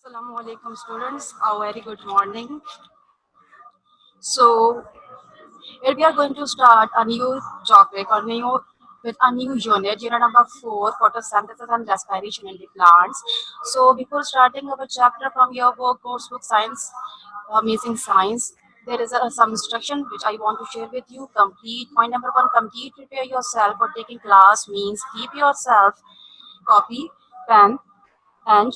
Assalamu alaikum students, a very good morning. So here we are going to start a new topic or new with a new unit number 4, photosynthesis and respiration in the plants. So before starting our chapter from your book, course book Science, Amazing Science, there is some instruction which I want to share with you. Complete point number 1, complete prepare yourself for taking class means keep yourself copy, pen and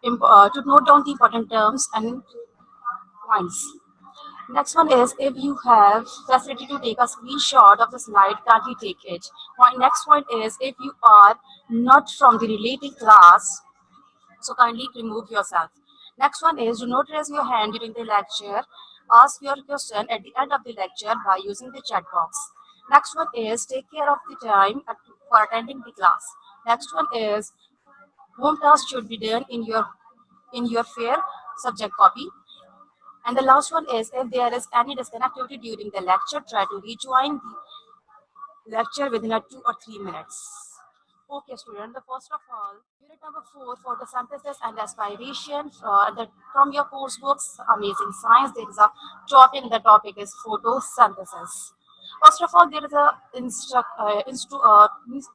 to note down the important terms and points. Next one is if you have facility to take a screenshot of the slide, can't you take it? Next point is if you are not from the relating class, so kindly remove yourself. Next one is do not raise your hand during the lecture. Ask your question at the end of the lecture by using the chat box. Next one is take care of the time for attending the class. Next one is home task should be done in your fair subject copy. And the last one is if there is any disconnectivity during the lecture, try to rejoin the lecture within a 2 or 3 minutes. Okay, student, the first of all, unit number 4, photosynthesis and respiration from your course books, Amazing Science, there is a topic, the topic is photosynthesis. First of all, there is a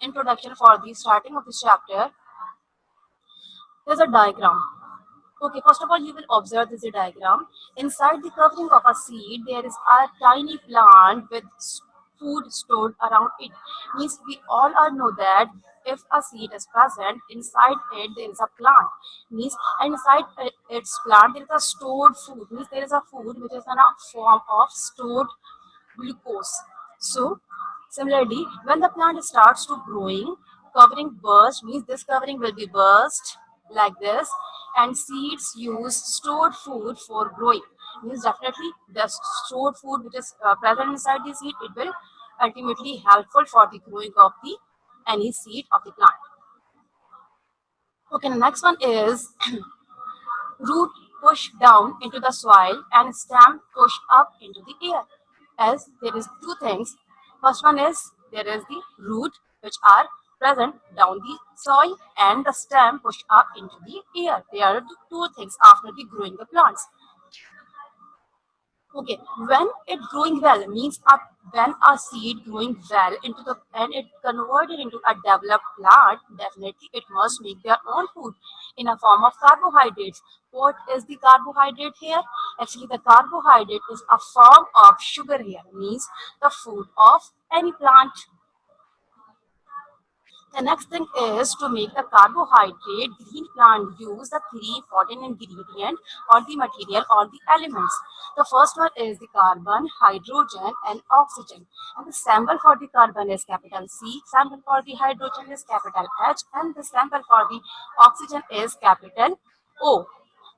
introduction for the starting of this chapter. There's a diagram. Okay, first of all, you will observe this diagram. Inside the covering of a seed, there is a tiny plant with food stored around it. Means we all are know that if a seed is present, inside it there is a plant. Means inside its plant there is a stored food. Means there is a food which is in a form of stored glucose. So similarly, when the plant starts to growing, covering burst means this covering will be burst like this, and seeds use stored food for growing. Means definitely the stored food which is present inside the seed, it will ultimately helpful for the growing of the any seed of the plant. Okay, the next one is root push down into the soil and stem push up into the air. As there is two things. First one is there is the root which are present down the soil and the stem push up into the air. There are the two things after the growing the plants. Okay, when it growing well means when a seed growing well into the and it converted into a developed plant, definitely it must make their own food in a form of carbohydrates. What is the carbohydrate here? Actually, the carbohydrate is a form of sugar here, means the food of any plant. The next thing is to make the carbohydrate, green plant use the three important ingredient or the material or the elements. The first one is the carbon, hydrogen and oxygen. And the symbol for the carbon is capital C, symbol for the hydrogen is capital H and the symbol for the oxygen is capital O.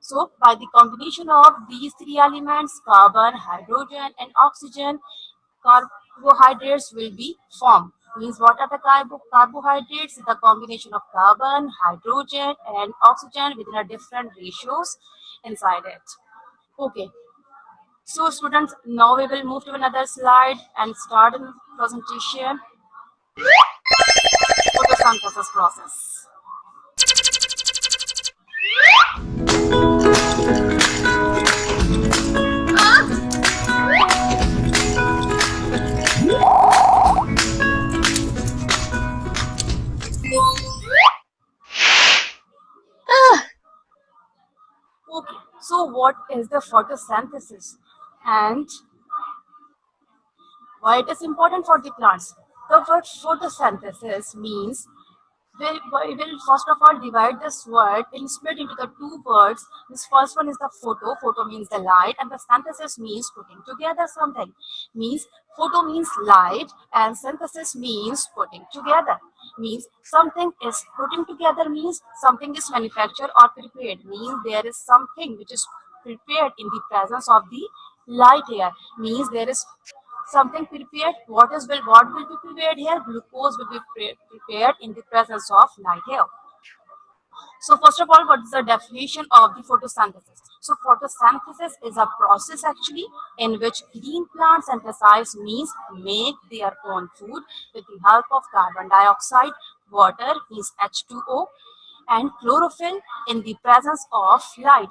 So by the combination of these three elements, carbon, hydrogen and oxygen, carbohydrates will be formed. Means what are the carbohydrates? The combination of carbon, hydrogen and oxygen within a different ratios inside it. Okay. So students, now we will move to another slide and start the presentation. Photosynthesis process. Okay, so what is the photosynthesis and why it is important for the plants? The word photosynthesis means we will first of all divide this word in split into the two words. This first one is the photo. Photo means the light, and the synthesis means putting together something. Means photo means light, and synthesis means putting together. Means something is putting together means something is manufactured or prepared. Means there is something which is prepared in the presence of the light here. Means there is something prepared. What will be prepared here? Glucose will be prepared in the presence of light here. So first of all, what is the definition of the photosynthesis? So photosynthesis is a process actually in which green plants synthesize means make their own food with the help of carbon dioxide, water means H2O, and chlorophyll in the presence of light.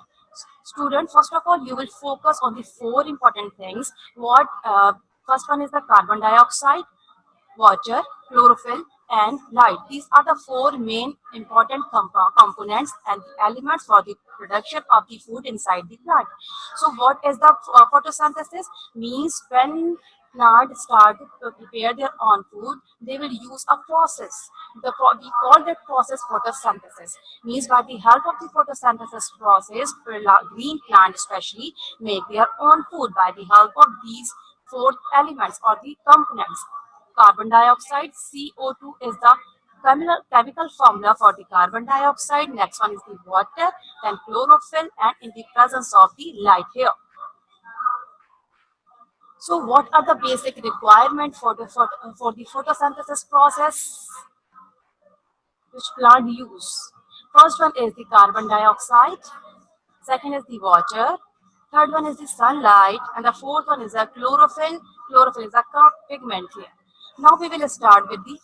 Student, first of all, you will focus on the four important things. First one is the carbon dioxide, water, chlorophyll, and light. These are the four main important components and elements for the production of the food inside the plant. So what is the photosynthesis? Means when plants start to prepare their own food, they will use a process. We call that process photosynthesis. Means by the help of the photosynthesis process, green plant especially make their own food by the help of these four elements or the components. Carbon dioxide, CO2 is the chemical formula for the carbon dioxide. Next one is the water, then chlorophyll, and in the presence of the light here. So what are the basic requirements for the photosynthesis process which plant use? First one is the carbon dioxide, second is the water, third one is the sunlight, and the fourth one is the chlorophyll. Chlorophyll is a pigment here. Now we will start with the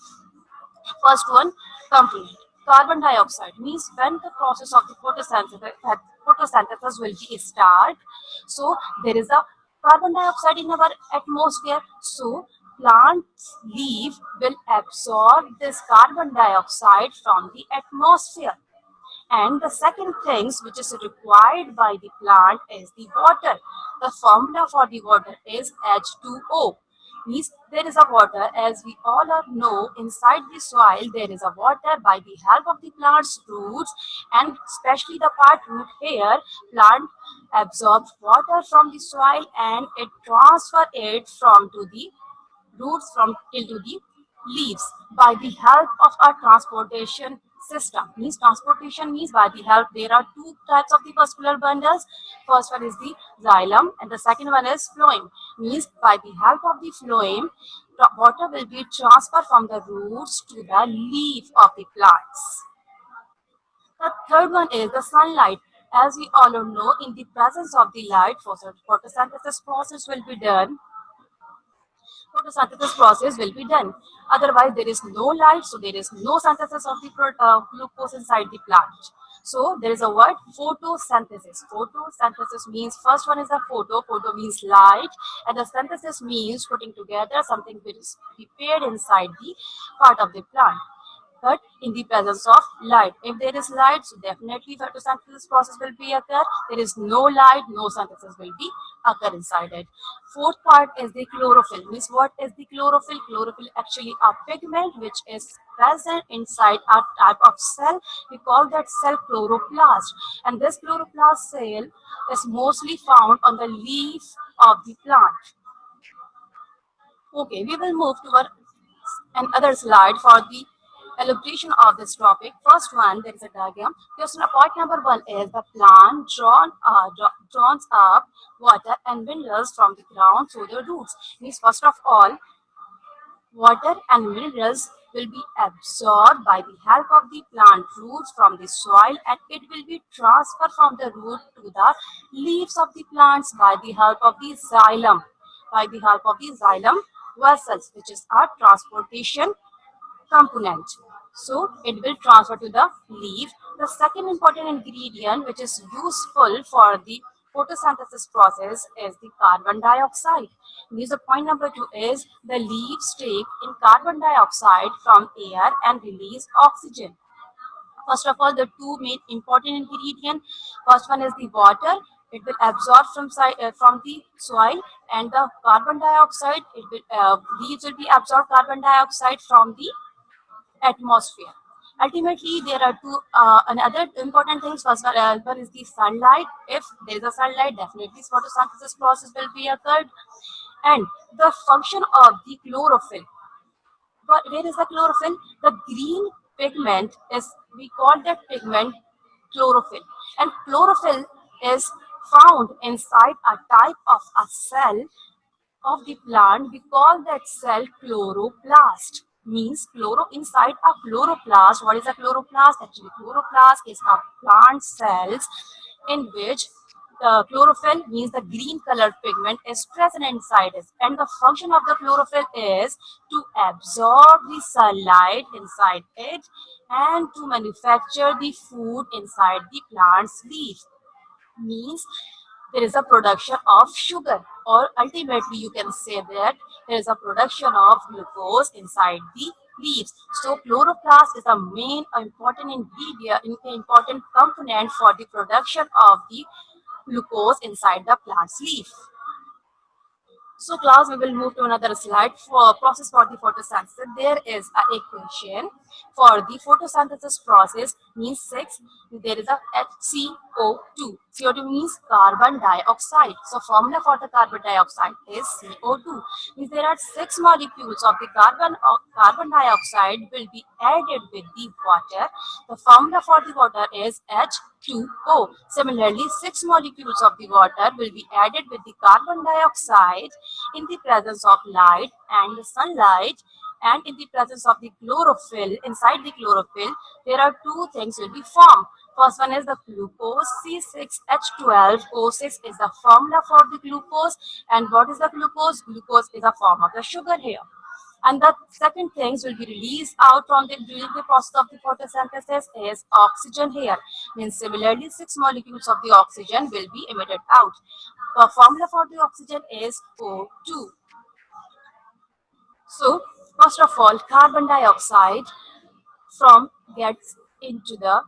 first one, complete. Carbon dioxide means when the process of the photosynthesis will be start. So there is a carbon dioxide in our atmosphere. So plants leaf will absorb this carbon dioxide from the atmosphere. And the second things which is required by the plant is the water. The formula for the water is H2O. Means there is a water, as we all know, inside the soil there is a water. By the help of the plant's roots and especially the part root here, plant absorbs water from the soil and it transfer it from to the roots from into the leaves by the help of a transportation system. Means transportation means by the help, there are two types of the vascular bundles. First one is the xylem and the second one is phloem. Means by the help of the phloem, the water will be transferred from the roots to the leaf of the plants. The third one is the sunlight. As we all know, in the presence of the light, photosynthesis process will be done. Photosynthesis process will be done. Otherwise, there is no light, so there is no synthesis of the glucose inside the plant. So there is a word photosynthesis. Photosynthesis means first one is a photo. Photo means light, and the synthesis means putting together something which is prepared inside the part of the plant, but in the presence of light. If there is light, so definitely photosynthesis process will be occur. There is no light, no synthesis will be occur inside it. Fourth part is the chlorophyll. Means what is the chlorophyll? Chlorophyll actually a pigment which is present inside a type of cell. We call that cell chloroplast. And this chloroplast cell is mostly found on the leaf of the plant. Okay, we will move to another slide for the elaboration of this topic. First one, there is a diagram. Question point number one is the plant draws up water and minerals from the ground through the roots. Means first of all, water and minerals will be absorbed by the help of the plant roots from the soil and it will be transferred from the root to the leaves of the plants by the help of the xylem. By the help of the xylem vessels, which is a transportation component. So it will transfer to the leaf. The second important ingredient which is useful for the photosynthesis process is the carbon dioxide. Means the point number two is the leaves take in carbon dioxide from air and release oxygen. First of all, the two main important ingredients. First one is the water. It will absorb from the soil, and the carbon dioxide. Leaves will be absorb carbon dioxide from the atmosphere. Ultimately, there are two another important things. One is the sunlight. If there is a sunlight, definitely photosynthesis process will be occurred. And the function of the chlorophyll. But where is the chlorophyll? The green pigment is, we call that pigment chlorophyll. And chlorophyll is found inside a type of a cell of the plant. We call that cell chloroplast. Means chloro inside a chloroplast. What is a chloroplast? Actually, chloroplast is a plant cells in which chlorophyll means the green colored pigment is present inside it, and the function of the chlorophyll is to absorb the sunlight inside it and to manufacture the food inside the plant's leaves. Means there is a production of sugar, or ultimately you can say that there is a production of glucose inside the leaves. So chloroplast is the main important ingredient, important component for the production of the glucose inside the plant's leaf. So class, we will move to another slide for process for the photosynthesis. There is a equation for the photosynthesis process means 6. There is a HCO2. CO2 means carbon dioxide. So formula for the carbon dioxide is CO2. Means there are 6 molecules of the carbon dioxide will be added with the water. The formula for the water is H2O. Similarly, 6 molecules of the water will be added with the carbon dioxide in the presence of light and the sunlight, and in the presence of the chlorophyll. Inside the chlorophyll, there are two things will be formed. First one is the glucose, C6H12O6 is the formula for the glucose. And what is the glucose? Glucose is a form of the sugar here. And the second things will be released out from the during the process of the photosynthesis is oxygen here. Means similarly, 6 molecules of the oxygen will be emitted out. The formula for the oxygen is O2. So first of all, carbon dioxide from gets into the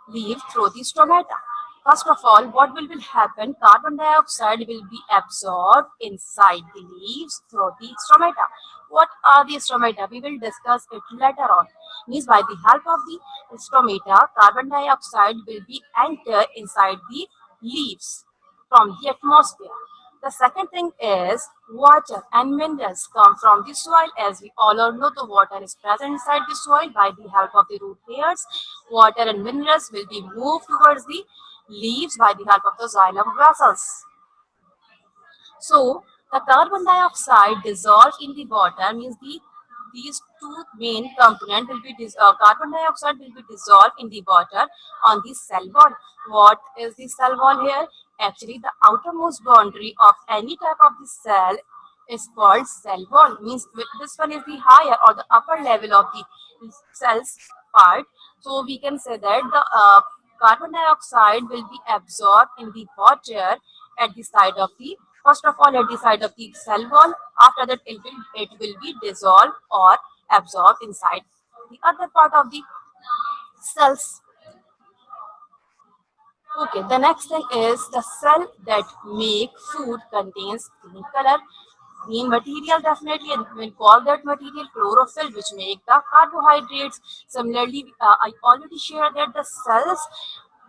leaf through the stomata. First of all, what will happen? Carbon dioxide will be absorbed inside the leaves through the stomata. What are the stomata? We will discuss it later on. Means by the help of the stomata, carbon dioxide will be enter inside the leaves from the atmosphere. The second thing is water and minerals come from the soil. As we all know, the water is present inside the soil. By the help of the root hairs, water and minerals will be moved towards the leaves by the help of the xylem vessels. So the carbon dioxide dissolved in the water means these two main component will be carbon dioxide will be dissolved in the water on the cell wall. What is the cell wall here? Actually, the outermost boundary of any type of the cell is called cell wall. Means this one is the higher or the upper level of the cells part. So we can say that the carbon dioxide will be absorbed in the water at the side of the first of all at the side of the cell wall. After that, it will be dissolved or absorbed inside the other part of the cells. Okay, the next thing is the cell that make food contains green color. Green material definitely, and we call that material chlorophyll, which make the carbohydrates. Similarly, I already shared that the cells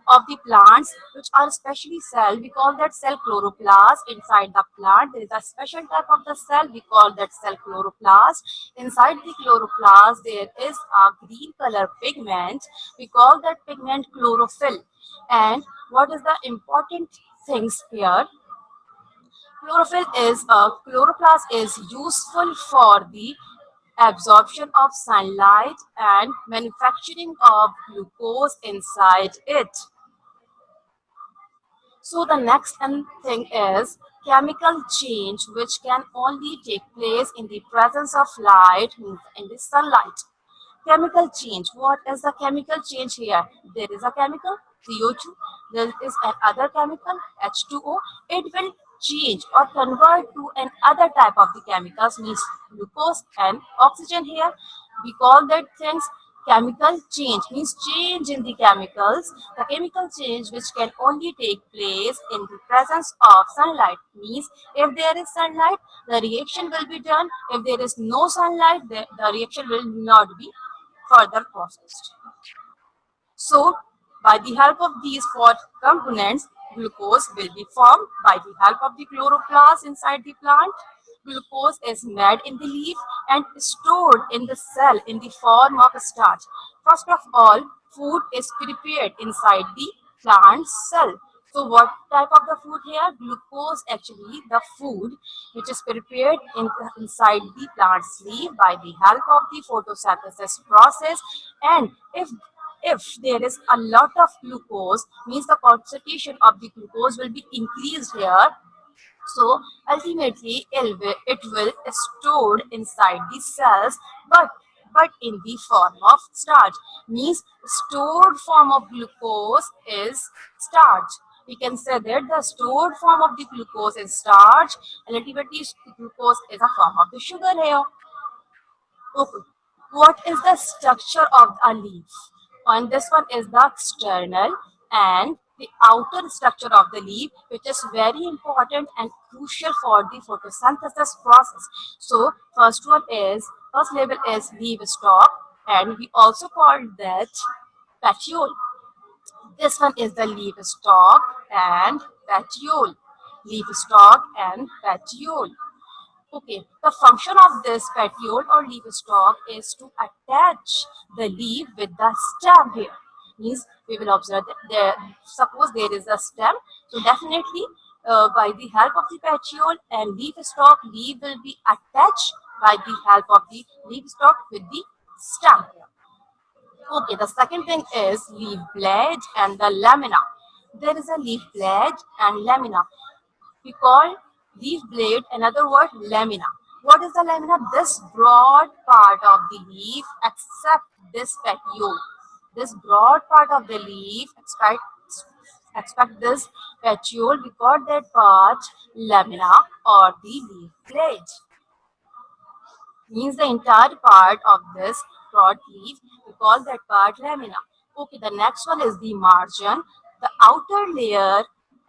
of the plants, which are specially cell, we call that cell chloroplast. Inside the plant, there is a special type of the cell, we call that cell chloroplast. Inside the chloroplast, there is a green color pigment, we call that pigment chlorophyll. And what is the important things here? Chloroplast is useful for the absorption of sunlight and manufacturing of glucose inside it. So the next thing is chemical change, which can only take place in the presence of light, means in the sunlight. Chemical change. What is the chemical change here? There is a chemical CO2. There is another chemical H2O. It will change or convert to another type of the chemicals, means glucose and oxygen here. We call that things chemical change, means change in the chemicals. The chemical change which can only take place in the presence of sunlight, means if there is sunlight, the reaction will be done. If there is no sunlight, the reaction will not be further processed. So, by the help of these four components, glucose will be formed. By the help of the chloroplast inside the plant, glucose is made in the leaf and stored in the cell in the form of starch. First of all, food is prepared inside the plant cell. So what type of the food here? Glucose, actually the food which is prepared inside the plant's leaf by the help of the photosynthesis process. And if if there is a lot of glucose, means the concentration of the glucose will be increased here. So ultimately it will stored inside the cells, but in the form of starch. Means stored form of glucose is starch. We can say that the stored form of the glucose is starch, and ultimately glucose is a form of the sugar here. Okay. What is the structure of a leaf? On this one is the external and the outer structure of the leaf, which is very important and crucial for the photosynthesis process. So first level is leaf stalk, and we also call that petiole. This one is the leaf stalk and petiole. Leaf stalk and petiole. Okay, the function of this petiole or leaf stalk is to attach the leaf with the stem here. Means we will observe that suppose there is a stem, so definitely by the help of the petiole and leaf stalk, leaf will be attached by the help of the leaf stalk with the stem here. Okay, the second thing is leaf blade and the lamina. There is a leaf blade and lamina. We call leaf blade, another word lamina. What is the lamina? This broad part of the leaf except this petiole. This broad part of the leaf except this petiole, we call that part lamina or the leaf blade. Means the entire part of this broad leaf, we call that part lamina. Okay, the next one is the margin, the outer layer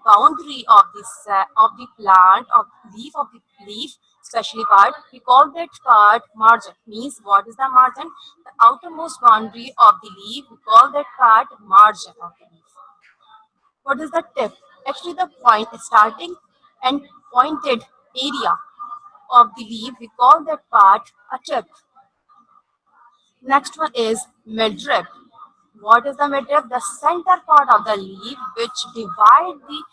boundary of of the plant of the leaf, especially part, we call that part margin. Means what is the margin? The outermost boundary of the leaf, we call that part margin of the leaf. What is the tip? Actually, the point starting and pointed area of the leaf, we call that part a tip. Next one is midrib. What is the midrib? The center part of the leaf which divide the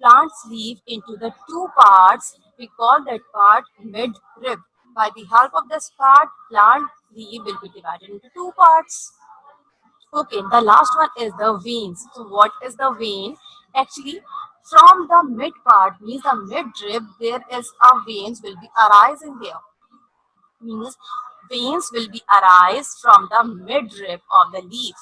plant's leaf into the two parts. We call that part midrib. By the help of this part, plant leaf will be divided into two parts. Okay, the last one is the veins. So what is the vein? Actually, from the mid part, means the midrib, there is a veins will be arising there. Means veins will be arise from the midrib of the leaf.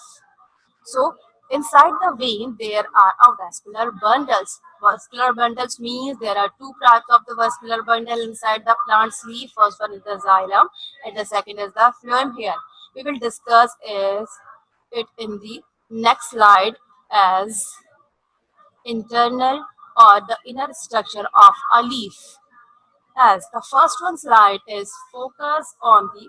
So inside the vein there are a vascular bundles. Vascular bundles means there are two parts of the vascular bundle inside the plant's leaf. First one is the xylem and the second is the phloem here. We will discuss it in the next slide as internal or the inner structure of a leaf. As the first one slide is focused on the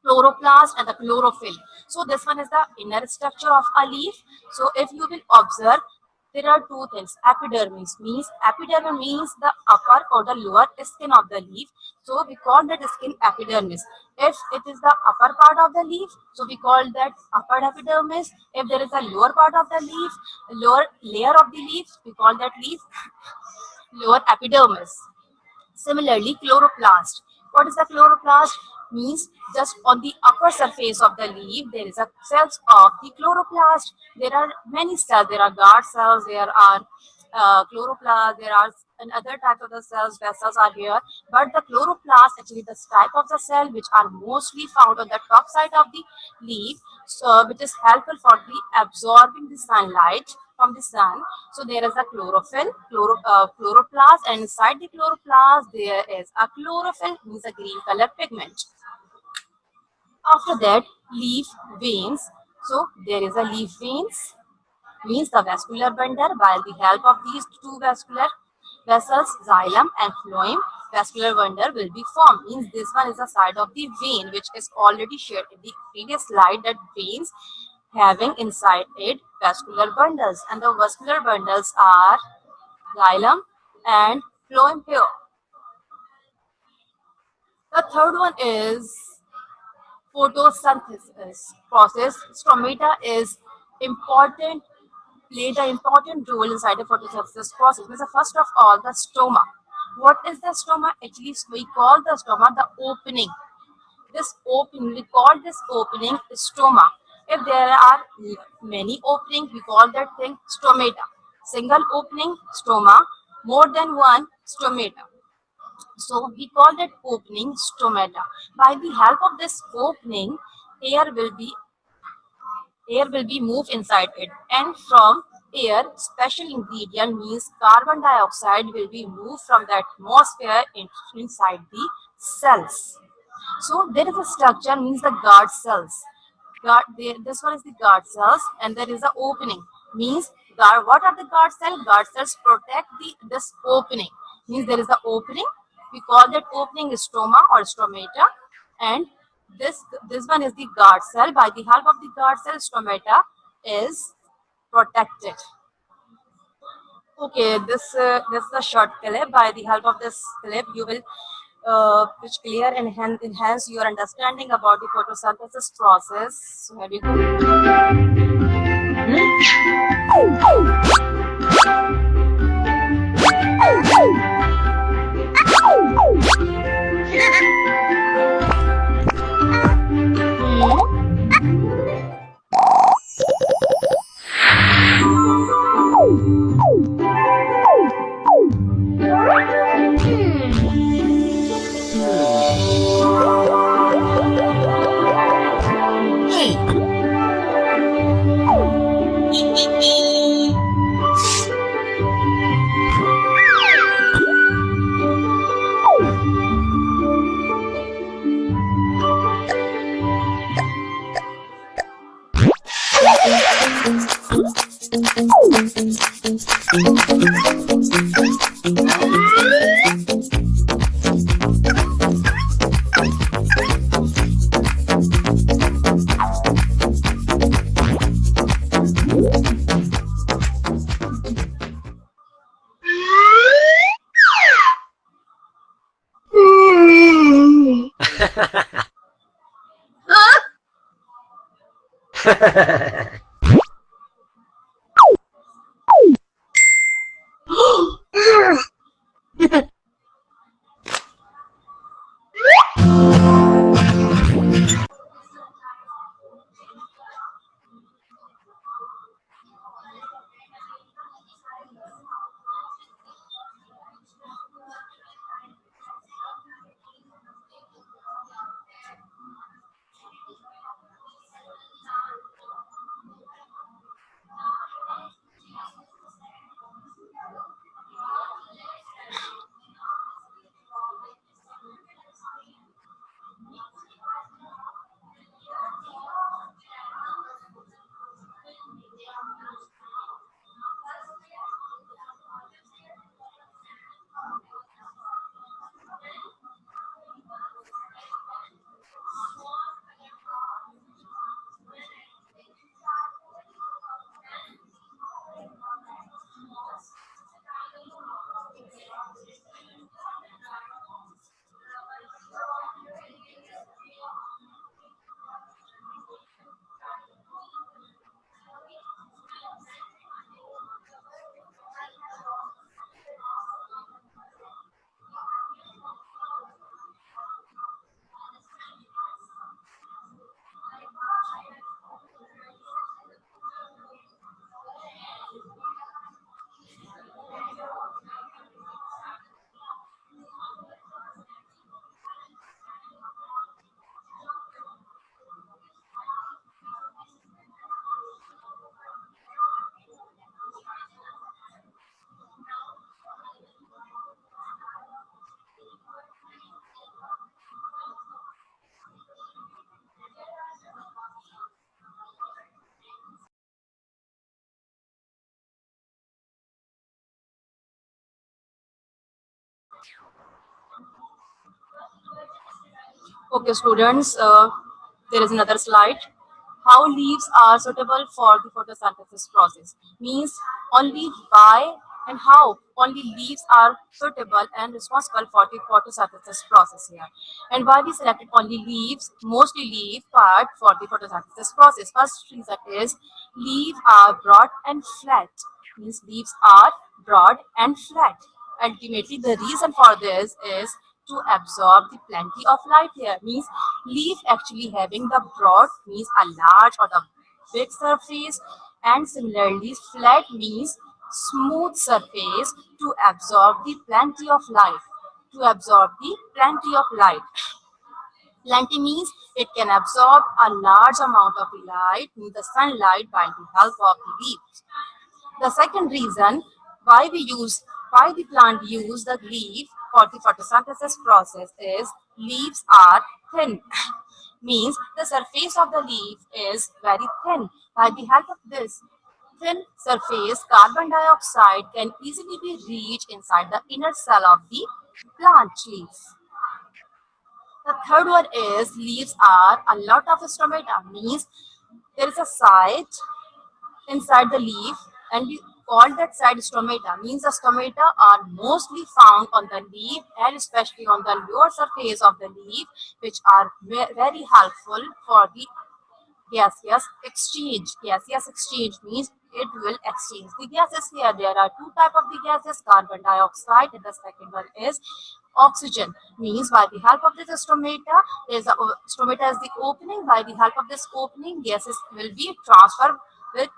chloroplast and the chlorophyll. So this one is the inner structure of a leaf. So if you will observe, there are two things. Epidermis means the upper or the lower skin of the leaf. So we call that skin epidermis. If it is the upper part of the leaf, so we call that upper epidermis. If there is a lower part of the leaf, lower layer of the leaf, we call that leaf lower epidermis. Similarly, chloroplast. What is the chloroplast? Means just on the upper surface of the leaf, there is a cells of the chloroplast. There are many cells. There are guard cells. There are chloroplast. There are another type of the cells. Vessels are here. But the chloroplast, actually, the type of the cell which are mostly found on the top side of the leaf, so which is helpful for the absorbing the sunlight from the sun. So there is a chlorophyll, chloroplast, and inside the chloroplast there is a chlorophyll, means a green color pigment. After that, leaf veins. So there is a leaf veins, means the vascular bundle. By the help of these two vascular vessels, xylem and phloem, vascular bundle will be formed. Means this one is the side of the vein, which is already shared in the previous slide, that veins having inside it vascular bundles, and the vascular bundles are xylem and phloem here. The third one is photosynthesis process. Stomata is important, played an important role inside the photosynthesis process. So first of all, the stoma. What is the stoma? Actually, we call the stoma the opening. This opening, we call this opening stoma. If there are many openings, we call that thing stomata. Single opening, stoma. More than one, stomata. So we call that opening stomata. By the help of this opening, air will be air will be moved inside it, and from air special ingredient means carbon dioxide will be moved from the atmosphere inside the cells. So there is a structure means the guard cells. This one is the guard cells, and there is a opening means guard. What are the guard cells? Guard cells protect this opening means there is a opening. We call that opening stoma or stomata, and this one is the guard cell. By the help of the guard cell, stomata is protected. Okay, this is a short clip. By the help of this clip, you will which clear and enhance your understanding about the photosynthesis process. So here we go. Okay, students, there is another slide. How leaves are suitable for the photosynthesis process means only why and how only leaves are suitable and responsible for the photosynthesis process here. And why we selected only leaves, mostly leaf part for the photosynthesis process. First reason is leaves are broad and flat. Means leaves are broad and flat. Ultimately, the reason for this is to absorb the plenty of light here. Means leaf actually having the broad means a large or the big surface, and similarly flat means smooth surface to absorb the plenty of light. To absorb the plenty of light. Plenty means it can absorb a large amount of the light, means the sunlight, by the help of the leaves. The second reason why why the plant use the leaf for the photosynthesis process is leaves are thin. Means the surface of the leaf is very thin. By the help of this thin surface, carbon dioxide can easily be reached inside the inner cell of the plant leaves. The third one is leaves are a lot of stomata. Means there is a site inside the leaf, and we call that side stomata. Means the stomata are mostly found on the leaf and especially on the lower surface of the leaf, which are very helpful for the gaseous exchange. Gaseous exchange means it will exchange the gases here. There are two type of the gases, carbon dioxide, and the second one is oxygen. Means by the help of this stomata, stomata is the opening. By the help of this opening, gases will be transferred with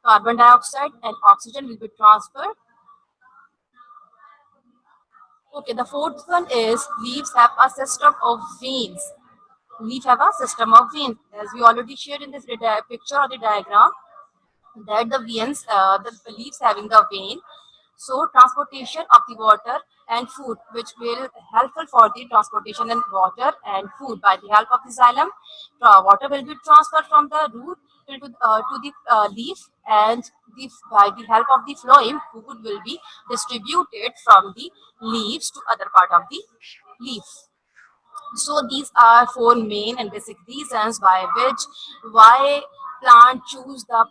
carbon dioxide, and oxygen will be transferred. Okay, the fourth one is leaves have a system of veins. Leaf have a system of veins, as we already shared in this picture or the diagram, that the veins, the leaves having the vein, so transportation of the water and food, which will helpful for the transportation and water and food. By the help of the xylem, water will be transferred from the root to the leaf, and by the help of the phloem, food will be distributed from the leaves to other part of the leaf. So these are four main and basic reasons by which why plant choose the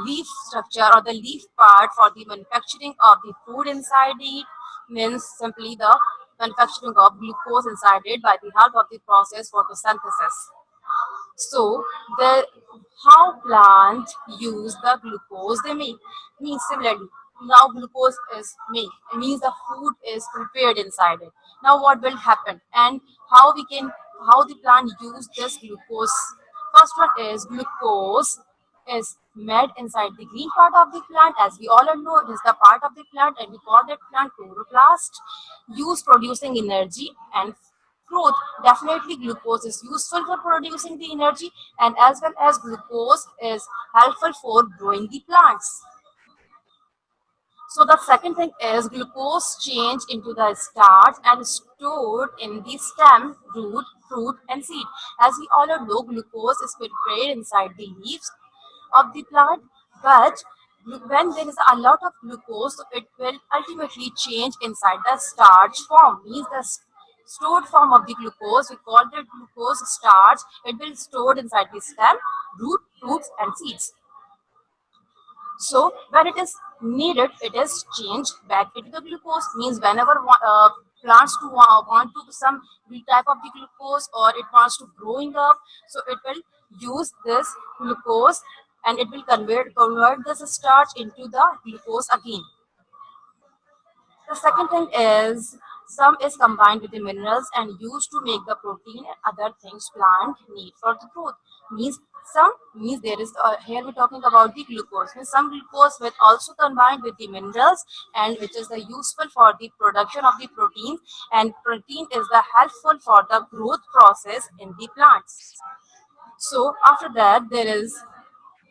leaf structure or the leaf part for the manufacturing of the food inside it. Means simply the manufacturing of glucose inside it by the help of the process photosynthesis. So the how plant use the glucose they make. Means similarly, now glucose is made. It means the food is prepared inside it. Now what will happen and how we can how the plant use this glucose. First one is glucose is made inside the green part of the plant. As we all know, it is the part of the plant, and we call that plant chloroplast, used producing energy and growth. Definitely glucose is useful for producing the energy, and as well as glucose is helpful for growing the plants. So the second thing is glucose change into the starch and stored in the stem, root, fruit and seed. As we all know, glucose is prepared inside the leaves of the plant, but when there is a lot of glucose, so it will ultimately change inside the starch form. Means the stored form of the glucose, we call it glucose starch. It will stored inside the stem, root, fruits and seeds. So when it is needed, it is changed back into the glucose. Means whenever plants to want to some type of the glucose or it wants to growing up, so it will use this glucose and it will convert this starch into the glucose again. The second thing is some is combined with the minerals and used to make the protein and other things plant need for the growth. Means some means there is here we're talking about the glucose. Means some glucose will also combined with the minerals and which is the useful for the production of the protein, and protein is the helpful for the growth process in the plants. So after that there is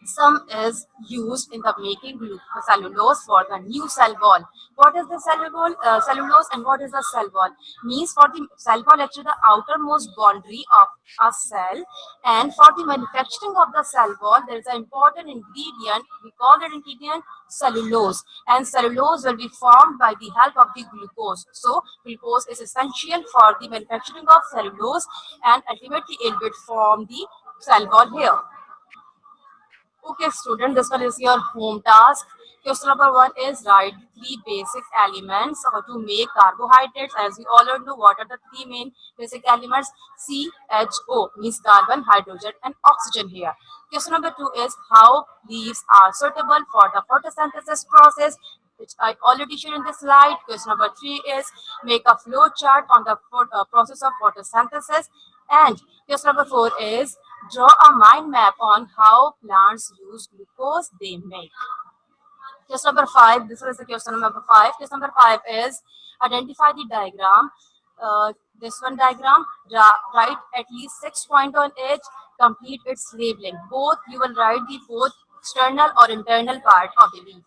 some is used in the making cellulose for the new cell wall. What is the cellulose and what is the cell wall? Means for the cell wall actually the outermost boundary of a cell, and for the manufacturing of the cell wall there is an important ingredient. We call that ingredient cellulose, and cellulose will be formed by the help of the glucose. So glucose is essential for the manufacturing of cellulose, and ultimately it will form the cell wall here. Okay, student, this one is your home task. Question number one is write three basic elements to make carbohydrates. As we all know, what are the three main basic elements? CHO means carbon, hydrogen, and oxygen here. Question number two is how leaves are suitable for the photosynthesis process. which I already showed in the slide. Question number 3 is make a flow chart on the process of photosynthesis. And question number 4 is draw a mind map on how plants use glucose they make. Question number 5, this is the question number 5. Question number 5 is identify the diagram. This one diagram, write at least 6 points on each, complete its labeling. Both, you will write the both external or internal part of the leaf.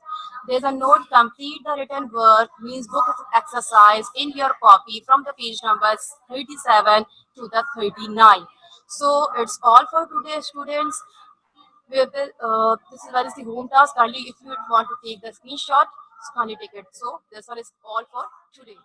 There's a note, complete the written work, means book exercise in your copy from the page numbers 37 to the 39. So it's all for today, students. This is where is the home task. Kindly, if you want to take the screenshot, kindly take it. So this one is all for today.